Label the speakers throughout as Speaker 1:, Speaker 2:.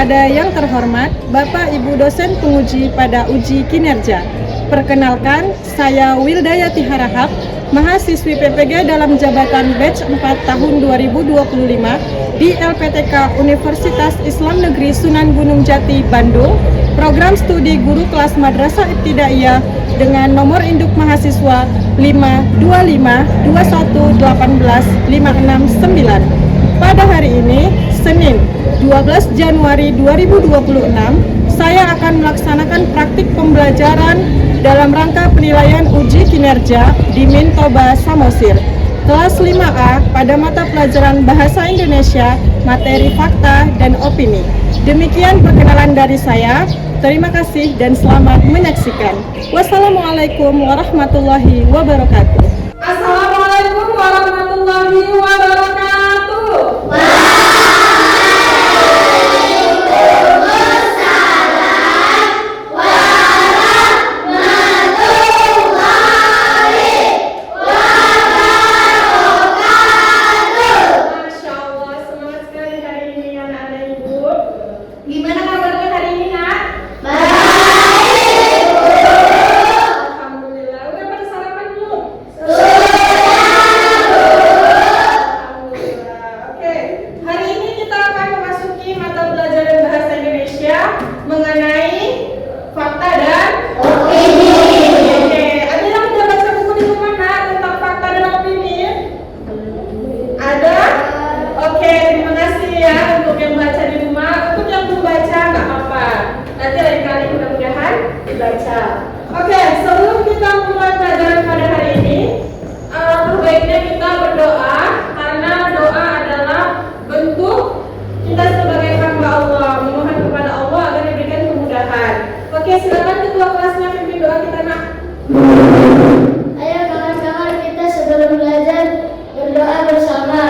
Speaker 1: Kepada yang terhormat Bapak Ibu dosen penguji pada uji kinerja. Perkenalkan, saya Wildayati Harahap, mahasiswi PPG dalam jabatan batch 4 tahun 2025 di LPTK Universitas Islam Negeri Sunan Gunung Jati, Bandung, program studi guru kelas Madrasah Ibtidaiyah dengan nomor induk mahasiswa 52521181569. Pada hari ini, Senin 12 Januari 2026, saya akan melaksanakan praktik pembelajaran dalam rangka penilaian uji kinerja di Mintoba Samosir. Kelas 5A pada mata pelajaran Bahasa Indonesia, materi fakta dan opini. Demikian perkenalan dari saya. Terima kasih dan selamat menyaksikan. Wassalamualaikum warahmatullahi wabarakatuh. Assalamualaikum warahmatullahi wabarakatuh. Oke, sebelum kita mulai pelajaran pada hari ini, baiknya kita berdoa, karena doa adalah bentuk kita sebagai hamba Allah, memohon kepada Allah agar diberikan kemudahan. Oke, silakan ketua kelasnya pimpin doa kita, Nak.
Speaker 2: Ayo kawan-kawan, kita sebelum belajar berdoa bersama.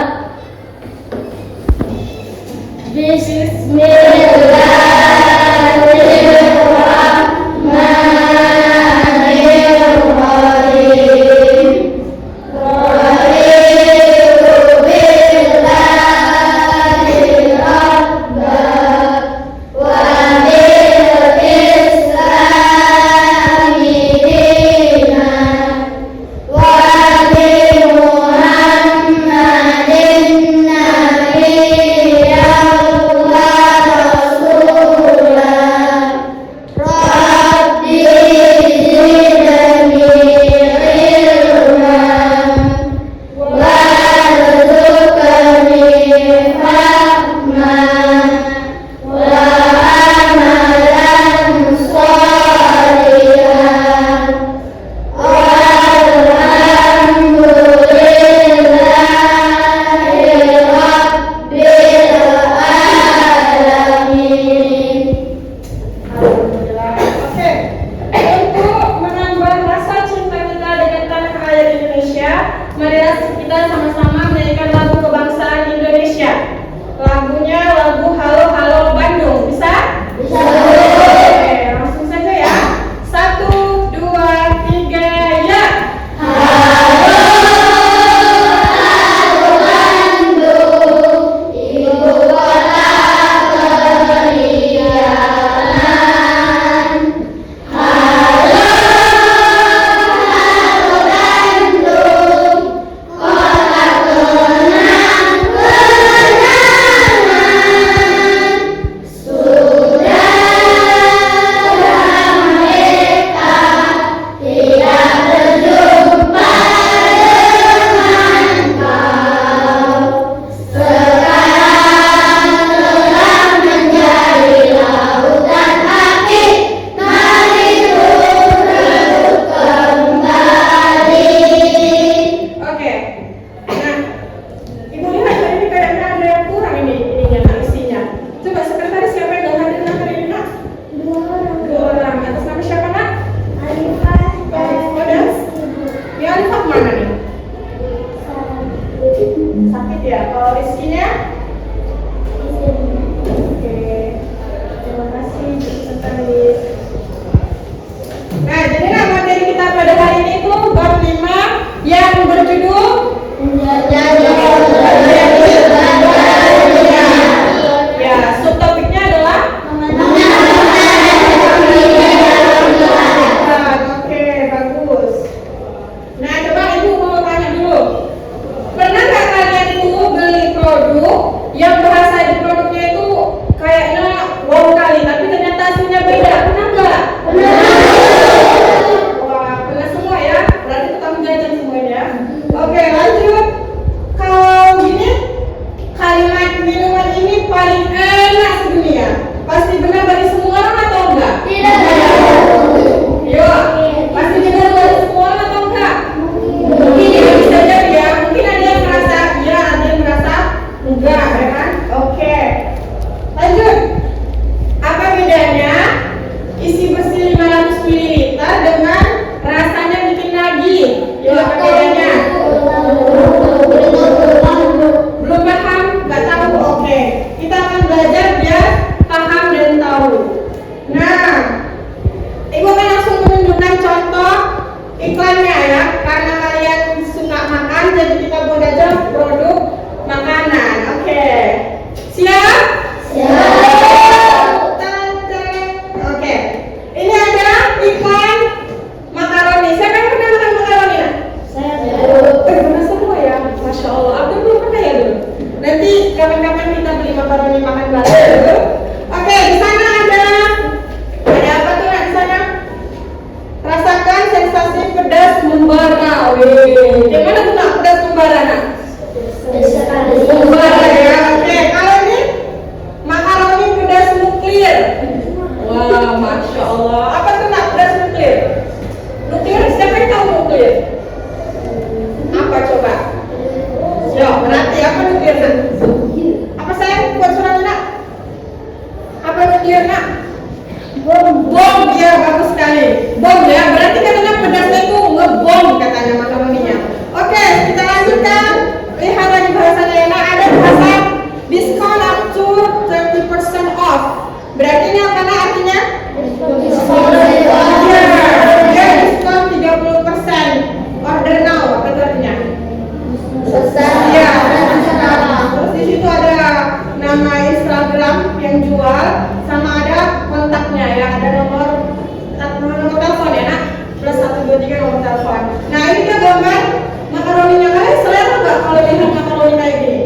Speaker 2: Bismillahirrahmanirrahim.
Speaker 1: clear nak?
Speaker 2: Bom.
Speaker 1: Bom, ya bagus sekali. Bom ya, berarti katanya pedasnya itu ngebom katanya makaroninya. Oke, kita lanjutkan. Lihat lagi bahasanya ya. Nah, ada bahasa discount up to 30% off. Berarti ini apa nak artinya? Ya, dia diskon 30%. Order now, apa itu artinya? Ya. Terus di situ ada nama Instagram yang jual, sama ada kontaknya ya, ada nomor telepon ya nak, plus 123 nomor telepon. Nah ini dia gambar makaroninya, kalian selera nggak kalau lihat makaroni kayak gini?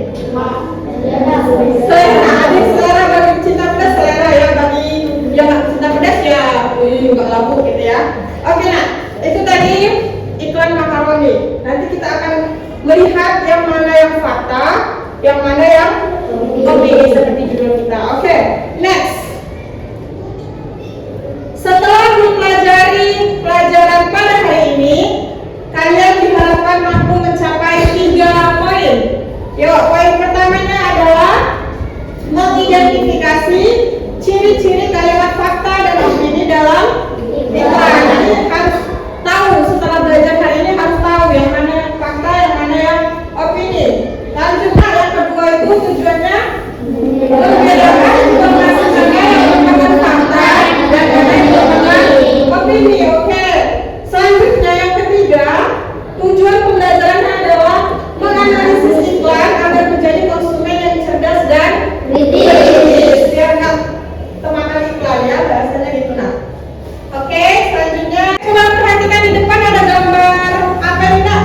Speaker 1: Selera, ada selera bagi cinta pedas, selera ya, bagi yang nggak cinta pedas ya, nggak laku gitu ya. Oke nak, itu tadi iklan makaroni. Nanti kita akan melihat yang mana yang fakta, yang mana yang opini seperti judul kita. Oke, next. Setelah mempelajari pelajaran pada hari ini, kalian diharapkan mampu mencapai 3 poin. Yuk, poin pertamanya adalah mengidentifikasi ciri-ciri kalimat fakta dan opini dalam iklan. Jadi harus tahu, setelah belajar hari ini harus tahu yang mana yang fakta, yang mana yang opini. Lanjutnya yang kedua itu tujuannya membedakan informasi yang merupakan fakta dan mana yang merupakan opini. Oke. Selanjutnya yang ketiga, tujuan pembelajaran adalah menganalisis iklan agar menjadi konsumen yang cerdas dan kritis. Biar nggak termakan iklan ya, bahasanya gitu nah. Oke, selanjutnya coba perhatikan di depan ada gambar apa ini nak?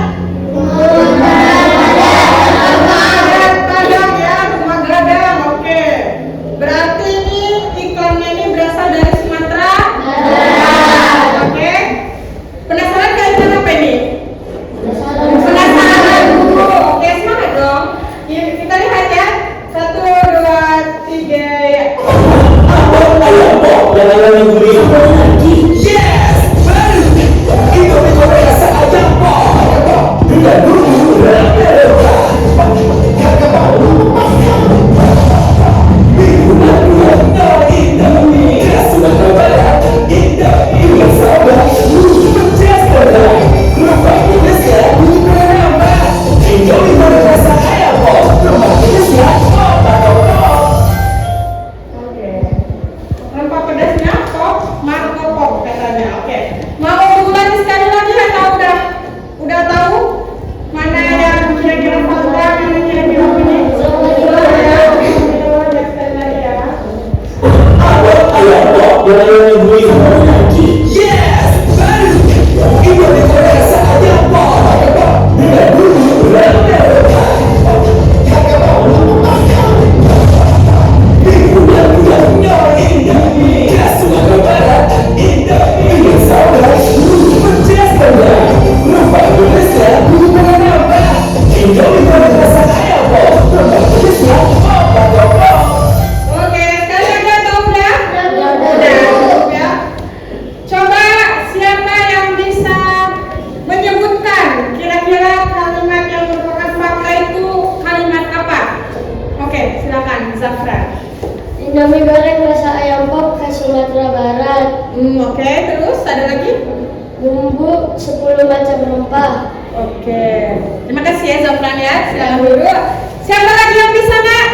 Speaker 1: Gadang ya, rumah gadang. Oke. Berarti ini iklannya ini berasal dari Sumatera. Oke. Penasaran nggak iklan apa ini? Penasaran dulu. Oke, semangat dong. Kita lihat ya. 1, 2, 3 ya. Rempah pedasnya pop, Marco Pop katanya. Oke. Mau ulangi sekali lagi atau udah tahu mana yang kira-kira fakta, mana kira-kira ini? Oke, kalian udah tahu udah? Udah ya. Coba siapa yang bisa menyebutkan kira-kira kalimat yang merupakan fakta itu kalimat apa? Oke, silakan Zafran.
Speaker 2: Indomie goreng rasa ayam pop khas Sumatera Barat.
Speaker 1: Oke, terus ada lagi?
Speaker 2: Bumbu 10 macam rempah.
Speaker 1: Oke. Terima kasih ya Zafran ya. Silakan dulu. Siapa lagi yang bisa nak?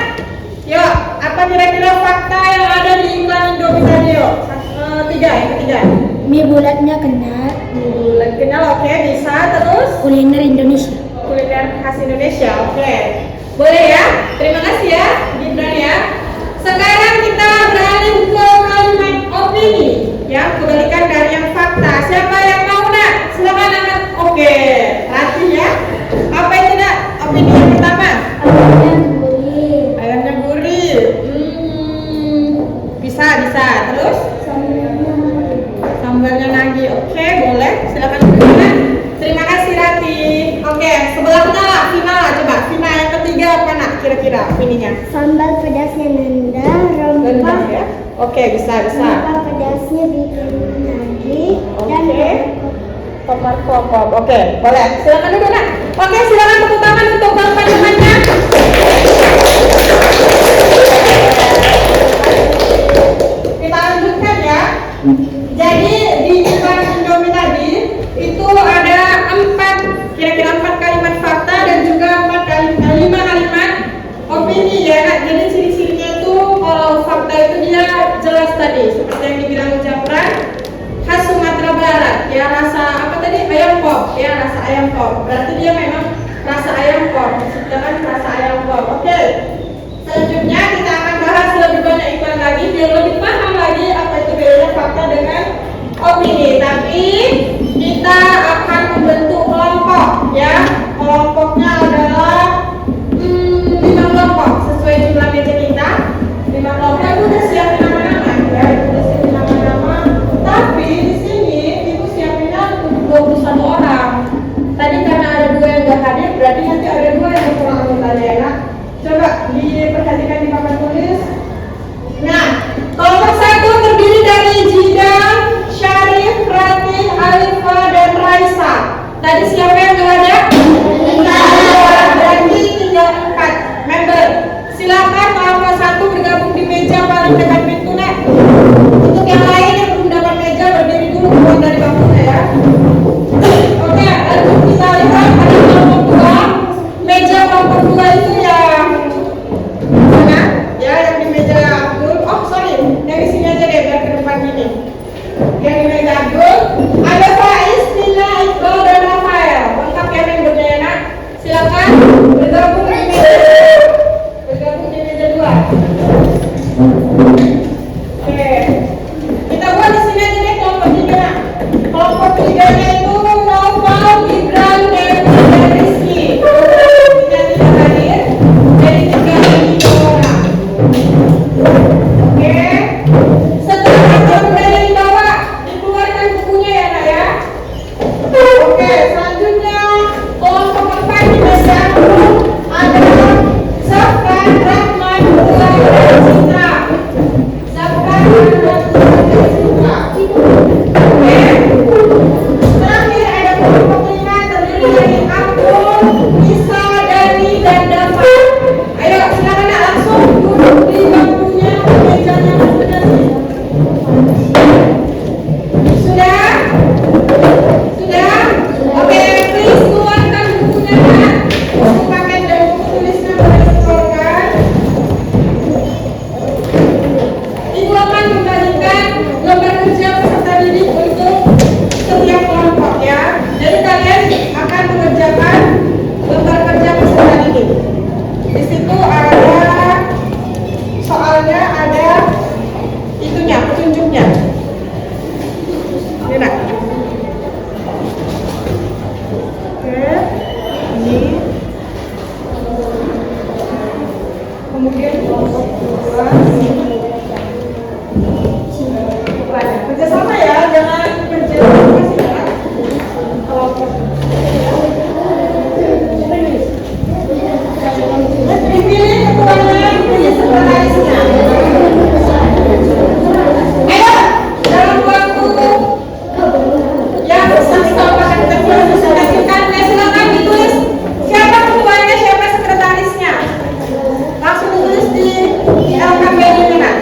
Speaker 1: Yuk, apa kira-kira fakta yang ada di iklan Indomie tadi yuk? Yang ketiga.
Speaker 2: Mie bulatnya kenyal.
Speaker 1: Bulan kenal, oke, bisa. Terus
Speaker 2: Kuliner Indonesia.
Speaker 1: kuliner khas Indonesia, oke. Boleh ya? Terima kasih ya, Gibran ya. Sekarang kita beralih ke kalimat opini, ya, kebalikan dari yang fakta. Siapa yang mau nak? Silakan angkat. Oke, latih ya. Apa itu nak? Opini yang pertama.
Speaker 2: Ayamnya gurih.
Speaker 1: Ayamnya gurih. Bisa. Terus sambalnya lagi. Oke, boleh. Silakan Gibran. Terima kasih Rati. Oke, sebelahnya lah, final lah. Coba, final yang ketiga apa nak? Kira-kira opininya?
Speaker 2: Sambal pedasnya nendang,
Speaker 1: Rendang
Speaker 2: rempah.
Speaker 1: ya? Oke, bisa.
Speaker 2: Rempah pedasnya bikin nagih dan
Speaker 1: Oke. Pop. Oke, boleh. Silakan duduk nak. Oke, silakan tepuk tangan untuk Bang Pandemannya. tadi seperti yang dibilang Japran, khas Sumatera Barat ya, rasa apa tadi, ayam pop ya, rasa ayam pop, berarti dia memang rasa ayam pop, disebutkan rasa ayam pop. Oke, selanjutnya kita akan bahas lebih banyak iklan lagi biar lebih paham lagi apa itu bedanya fakta dengan opini. Tapi kita akan membentuk kelompok ya, kelompoknya adalah 5 kelompok sesuai jumlah meja kita. 5 kelompok itu udah siapin nama-nama ya, udah siapin nama-nama. Tapi di sini itu siapinnya untuk 21 orang. Tadi karena ada 2 yang gak hadir, berarti nanti ada 2 yang kurang anggotanya ya. Coba diperhatikan di papan tulis. Nah, kelompok 1 terdiri dari Jidan, Syarif, Ratih, Alifa, dan Raisa. Tadi siapa yang gak ada? Berarti tinggal 4 member. Silakan kelompok 1 bergabung di meja paling dekat pintu nak. Untuk yang lain yang belum dapat meja berdiri dulu keluar dari bangkunya ya. Oke, lanjut kita lihat ada kelompok 2. Meja kelompok 2 itu yang mana? Ya, yang di meja Abdul. Oh sorry, yang di sini aja deh biar ke depan gini. Yang di meja Abdul ada Faiz, Nila, Iqbal, dan Rafael. Lengkap ya membernya ya nak. Silakan bergabung di meja 2. Oke, kita buat di sini aja deh kelompok 3 nak. Kelompok 3-nya itu Noval, Gibran, dan Rizky. Kita tidak hadir, jadi 3 orang. Oke, setelah kita berada di bawah, dikeluarkan bukunya ya nak ya. Oke, selanjutnya kelompok 4 di meja ada Zafran, Rahman, Mulai, dan Citra. Zafran, Rahman, Mulai, dan Citra. Oke, terakhir ada kelompok 5 terdiri dari Abdul, Nisa, Dani, dan Dafa. Ayo silakan nak langsung duduk di bangkunya, mejanya masing-masing. Sudah? Sudah? Oke, please keluarkan bukunya nak. Buku paket dan buku tulisnya boleh dikeluarkan. Ibu akan membagikan lembar kerja peserta didik untuk setiap kelompok ya. Jadi kalian akan mengerjakan lembar kerja peserta didik. Di situ ada soalnya, ada itunya, petunjuknya. Ini nak. Oke, ini. Kemudian kelompok 2. Kerjasama ya, jangan kerja masing-masing ya. Kelompok. Dipilih ketuanya, pilih sekretarisnya. Ayo, dalam waktu yang stop akan kita presentasikan. Silakan ditulis siapa ketuanya, siapa sekretarisnya. Langsung ditulis di LKP ini nak.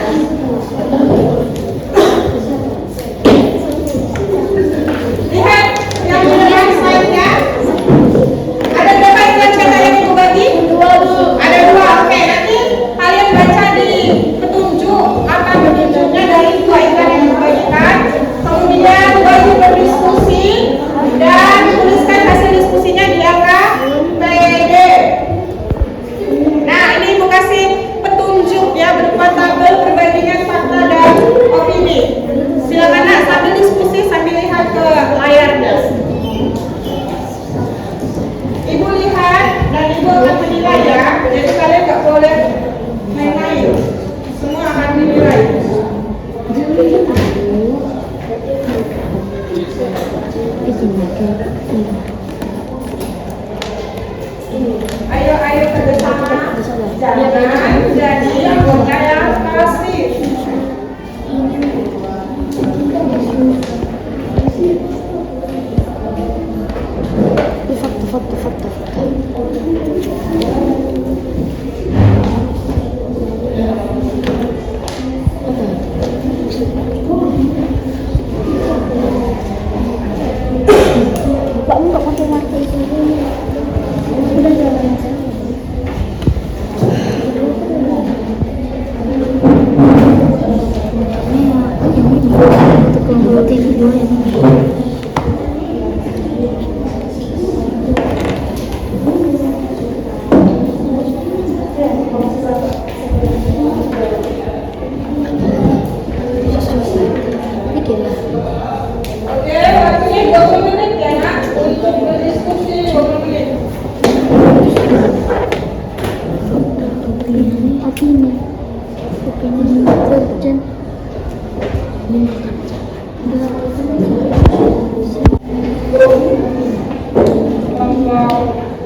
Speaker 1: Kelompok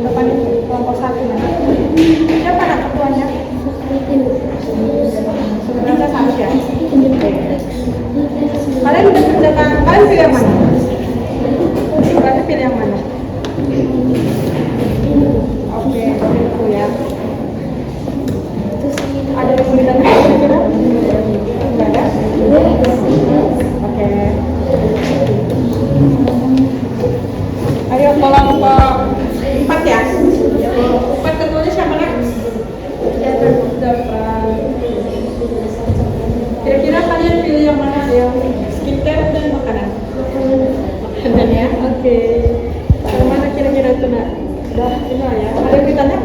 Speaker 1: depan itu, kelompok 1 ya. Siapa nak ketuanya? Sebenarnya 1 ya. Kalian udah kerjakan, kalian pilih yang mana? Kalian pilih yang mana? Oke, itu ya. Ada kesulitan kira-kira? Enggak ada? Oke. Ayo kelompok 4 ya. 4 ketuanya siapa nak? Kira-kira kalian pilih yang mana? Yang skincare dan makanan? Makanan ya. Oke. Yang mana kira-kira itu nak? Udah final ya. Ada yang ditanya?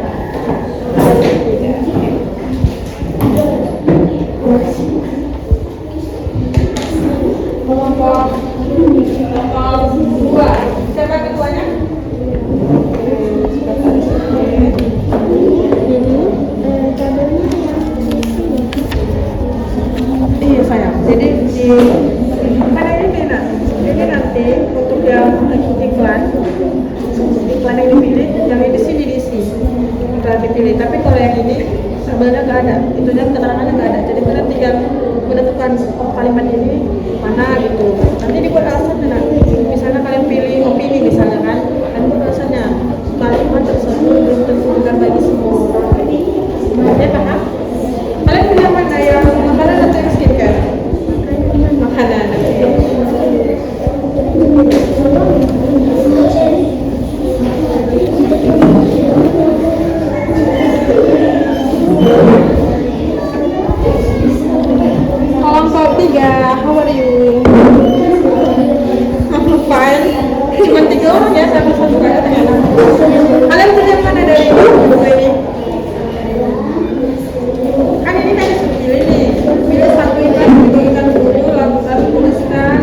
Speaker 1: Tidak. Kelompok 2. Siapa ketuanya? Iya sayang. Jadi kan ini nanti untuk yang iklan yang dipilih, yang ini sih diisi, iklan dipilih. Tapi kalau yang ini sebenarnya nggak ada, itunya keterangannya nggak ada. Jadi kalian tinggal menentukan kalimat ini mana gitu. Nanti dibuat alasannya nanti. Misalnya kalian pilih opini misalnya kan, kalian buat alasannya kalimat tersebut belum tentu benar bagi semua orang. Ya paham? Kalian pilih yang mana, yang makanan atau yang skincare? Makanan. Kelompok 3, how are you? I'm fine. Cuma 3 orang ya, sama satu kali ternyata. Kalian pilih yang mana dari ini? Kan ini tadi sudah pilih nih. Pilih satu iklan, diberikan dulu, lalu tuliskan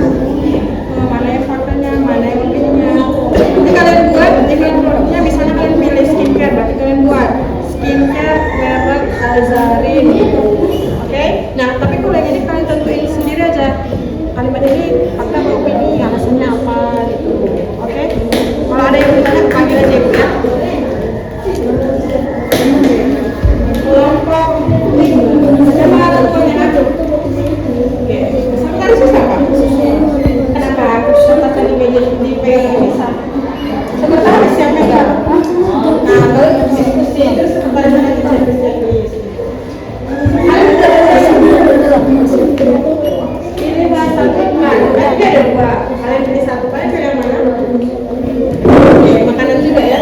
Speaker 1: mana yang faktanya, mana yang opininya. Nanti kalian buat iklan produknya, misalnya kalian pilih skincare, berarti kalian buat skincare merek Azarin. Oke? Nah, tapi kalau yang ini kalian tentuin sendiri aja. Kalimat ini fakta atau opini, alasannya apa gitu. Oke? Kalau ada yang bertanya, panggil aja ibu ya. Kelompok 5. Siapa ketuanya aku? Oke. Sebentar susah Pak? Kenapa? Sebentar tadi meja dipegang bisa. Sebentar siapa enggak? Nah, kalau diskusi terus sebentar mana kita diskusi. Ini bahasa bukan, berarti ada 2. Kalian pilih 1, kalian pilih yang mana? Oke, makanan juga ya.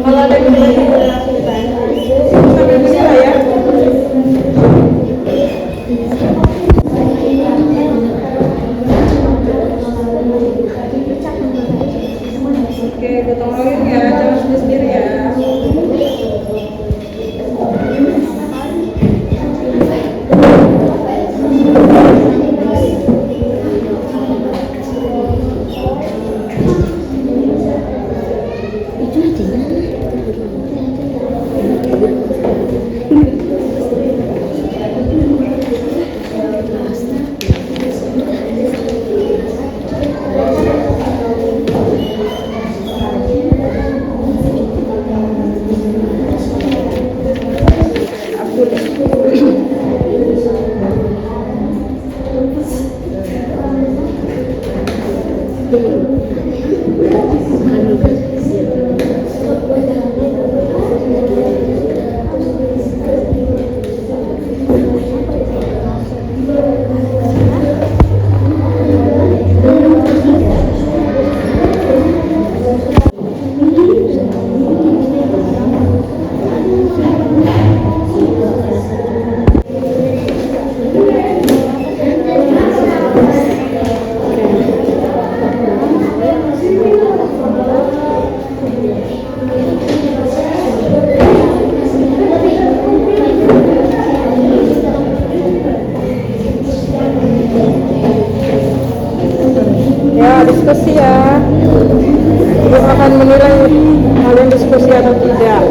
Speaker 1: Kalau ada yang boleh langsung ditanya. Sampai di sini ya. Oke, gotong royong ya, jangan sendiri-sendiri ya. Diskusi ya, ibu akan menilai kalian diskusi atau tidak.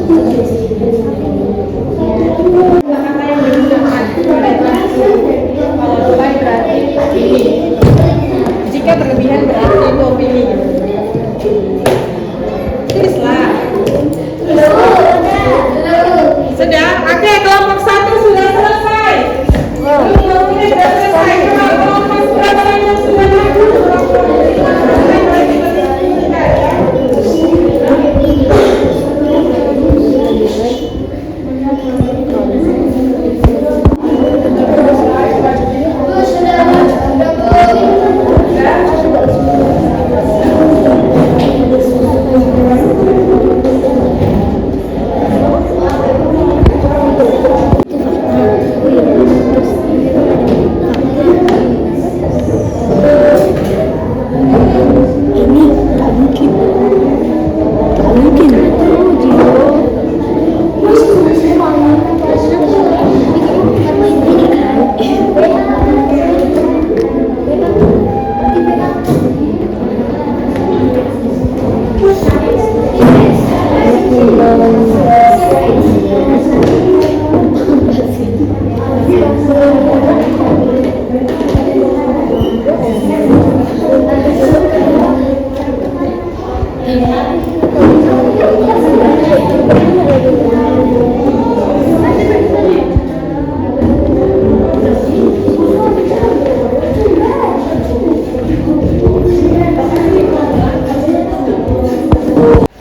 Speaker 1: Kata yang digunakan pada kelas kalau lebay berarti opini. Jika berlebihan berarti itu opini. Tulislah. Sudah? Oke, kelompok 1 sudah selesai. Kelompoknya sudah selesai. Kelompok berapa yang sudah masuk?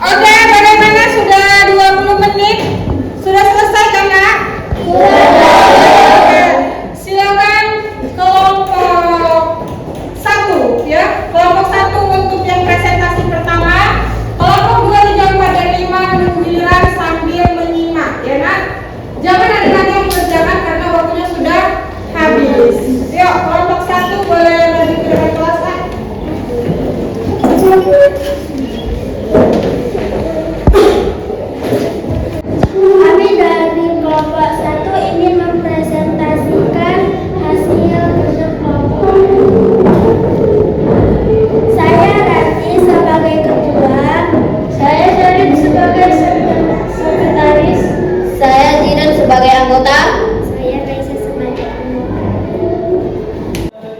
Speaker 1: Oke, bagaimana? Sudah 20 menit? Sudah selesai kan, Nak? Sudah. Silakan kelompok 1 ya. Kelompok 1 untuk yang presentasi pertama. Kelompok 2 dijawab pada 5 menunggu giliran sambil menyimak ya, Nak. Jangan ada lagi yang mengerjakan karena waktunya sudah habis. Yuk, kelompok 1 boleh lanjut ke depan kelas, Nak.
Speaker 2: Kami dari kelompok 1 ingin mempresentasikan hasil kerja kelompok. Saya Rati sebagai ketua, saya Jarin sebagai sekretaris, saya Jidan sebagai anggota, saya Raisa sebagai anggota.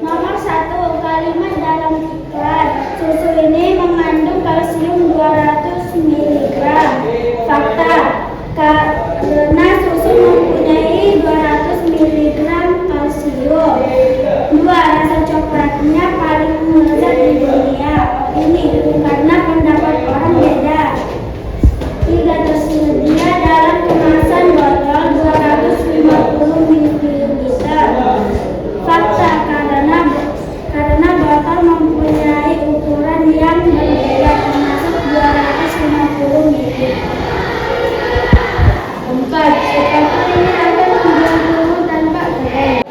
Speaker 2: Nomor 1, kalimat dalam iklan. Susu ini mengandung kalsium 200 mg. Fakta, karena susu mempunyai 200 mg kalsium. 2, rasa coklatnya paling lezat di dunia. Ini karena pendapat orang beda. 3, tersedia dalam kemasan botol 250 ml. Fakta, karena botol mempunyai ukuran yang berbeda termasuk 250 ml. 4, sepatu ini akan menjadi tanpa kering.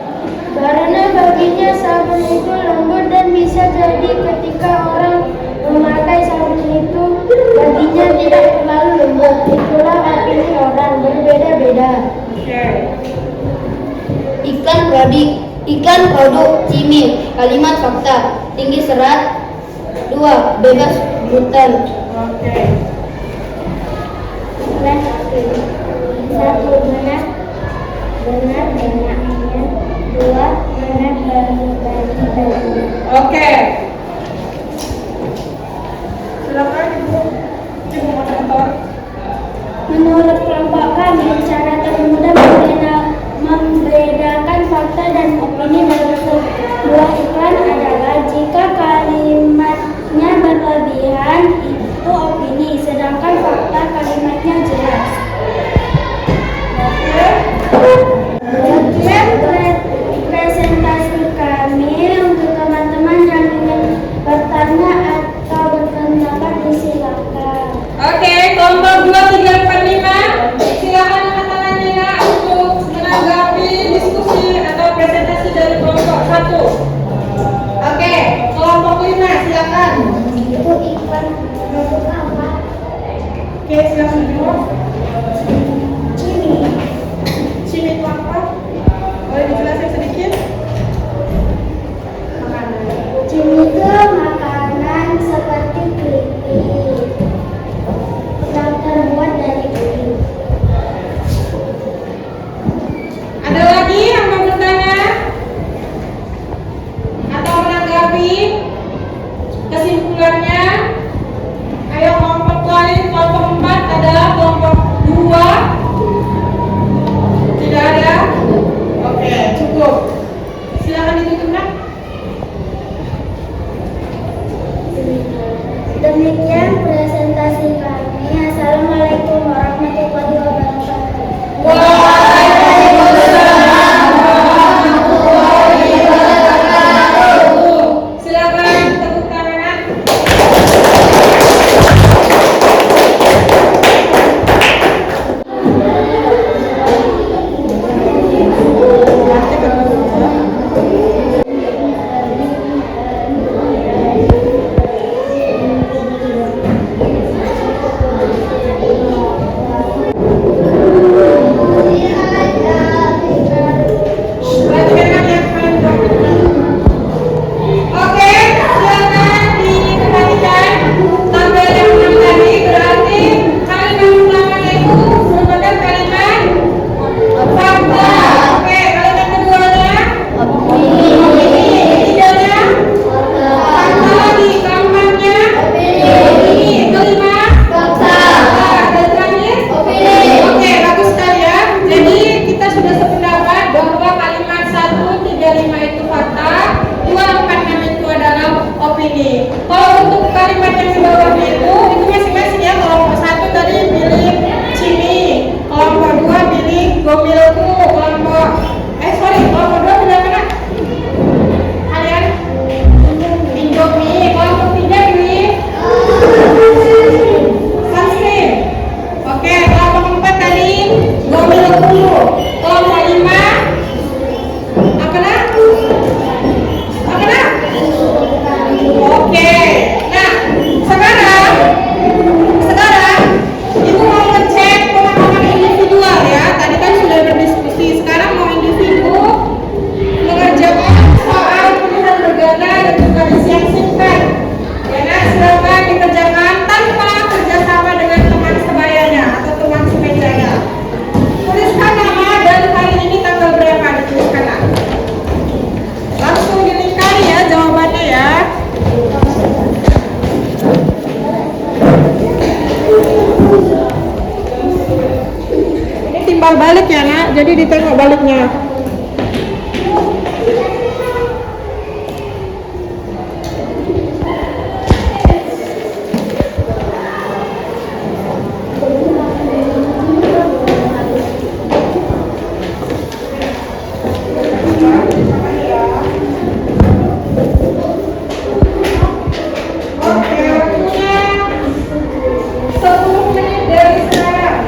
Speaker 2: Karena baginya sabun itu lembut dan bisa jadi ketika orang memakai sabun itu baginya tidak terlalu lembut. Itulah opini orang berbeda-beda. Iklan produk Cimil. Kalimat fakta, tinggi serat. 2, bebas gluten. Iklan 1, benar banyaknya. 2, benar bagi-bagi.
Speaker 1: Oke. Silakan Ibu. Ibu moderator.
Speaker 2: Menurut kelompok kami, cara termudah membedakan fakta dan opini dari sebuah iklan adalah jika kalimatnya berlebihan itu opini, sedangkan fakta kalimatnya jelas. Presentasi kami untuk teman-teman yang ingin bertanya atau berpendapat disilakan.
Speaker 1: Oke, kelompok 2, 3, 4, 5. Silakan angkat tangannya, Nak, untuk Kelompok 5. Anak-anak? Anak-anak? Oke. Nah, sekarang Ibu mau ngecek pemahaman individual ya. Tadi kan sudah berdiskusi. Sekarang mau individu mengerjakan soal penulisan berganda dan juga yang singkat. Ya, nah, silakan dikerjakan tanpa kerjasama dengan teman sebayanya atau teman semejanya. Tuliskan nama dan hari ini tanggal berapa dituliskan. Langsung dilingkari ya jawabannya ya. Ini timbal balik ya nak, jadi ditengok baliknya. Oke, waktunya 10 menit dari sekarang.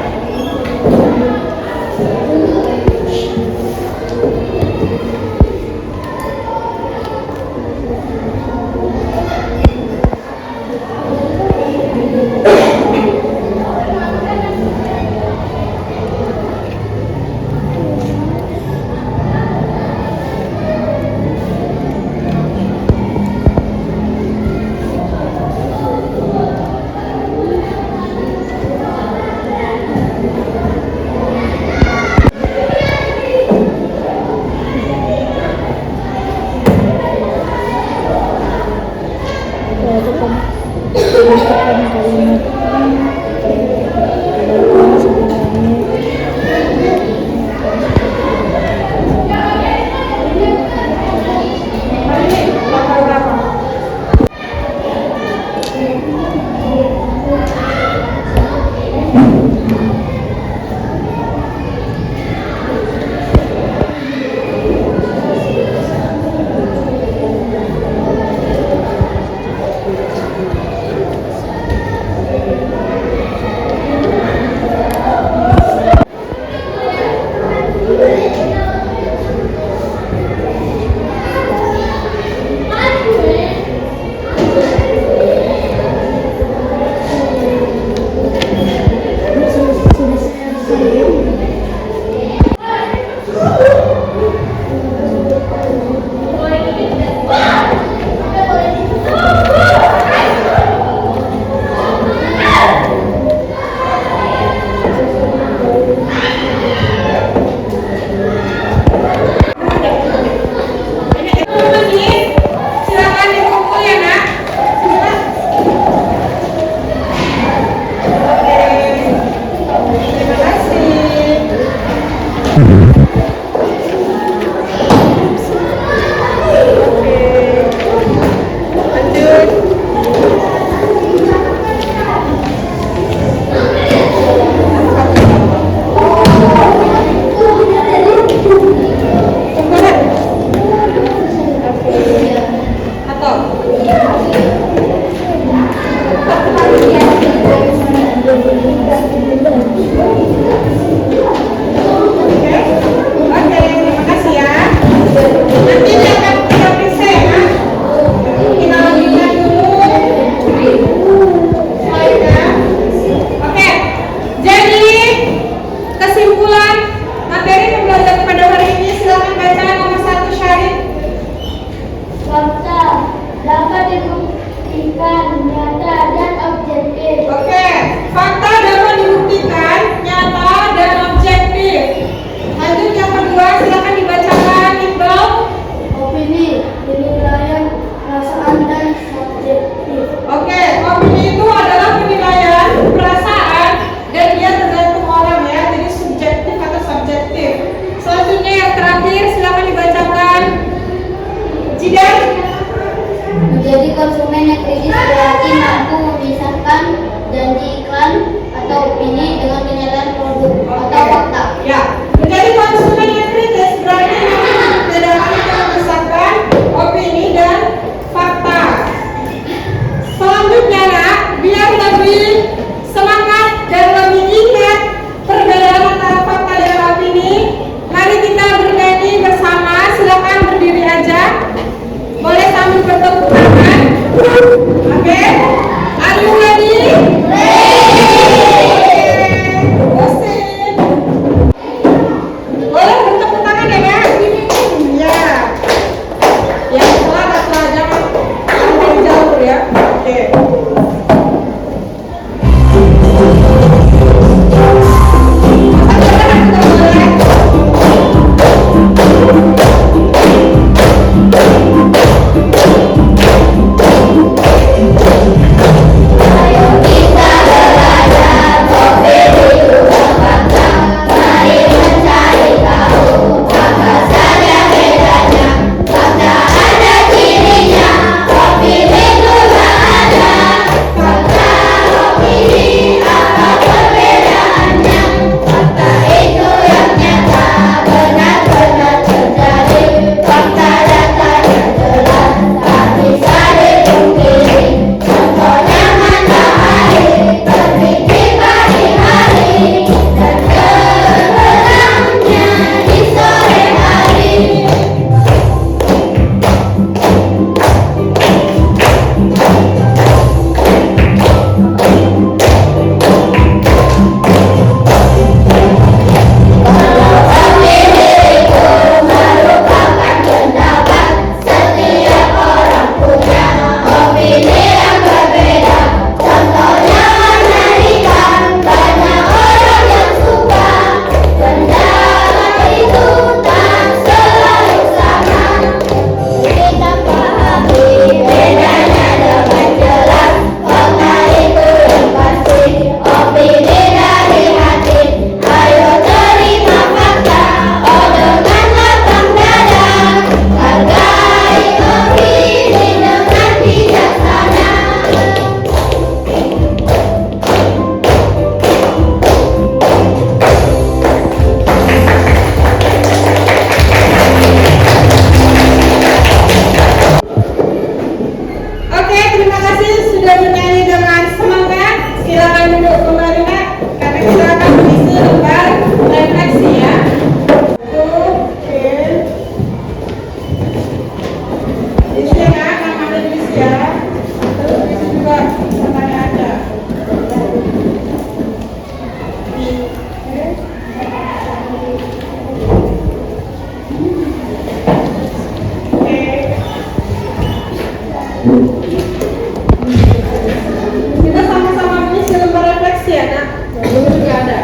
Speaker 1: Kita sama-sama mengisi lembar refleksi ya, Nak. Dulu juga ada.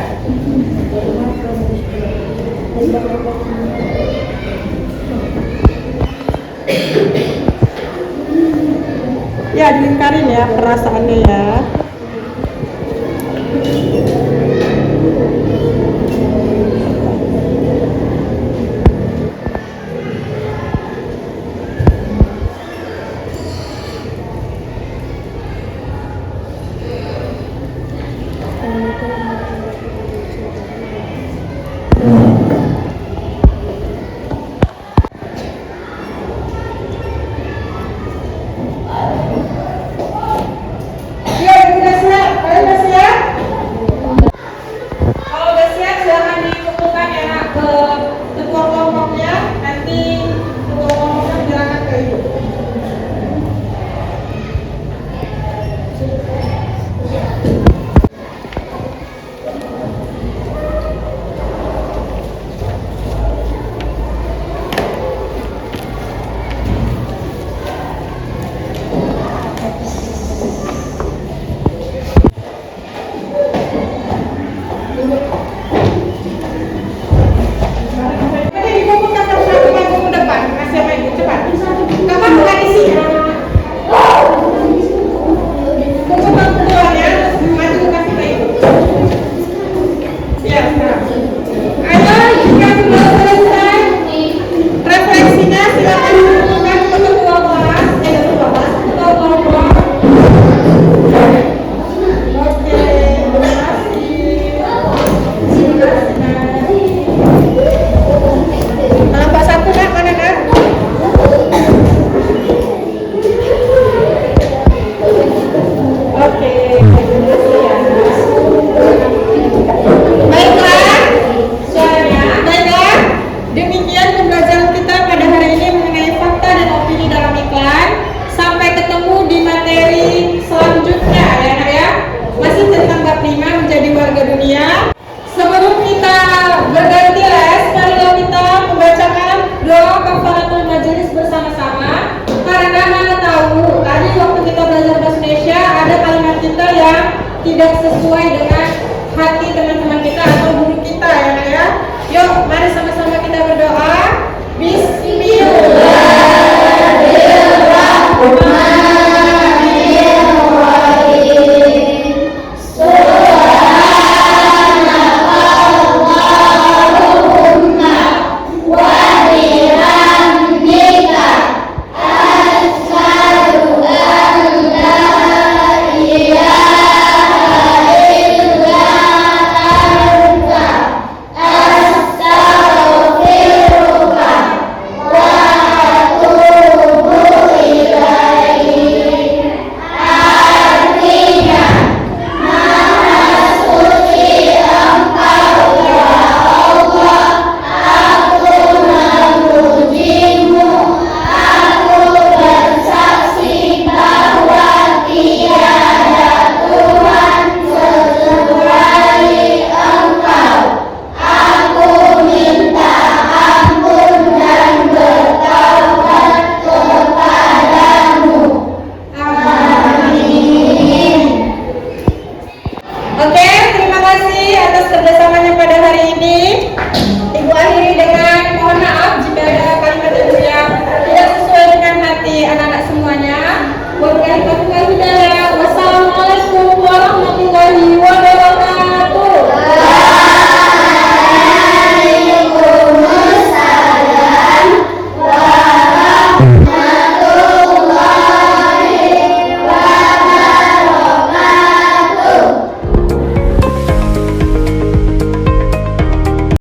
Speaker 1: Ya, dilingkarin ya perasaannya ya.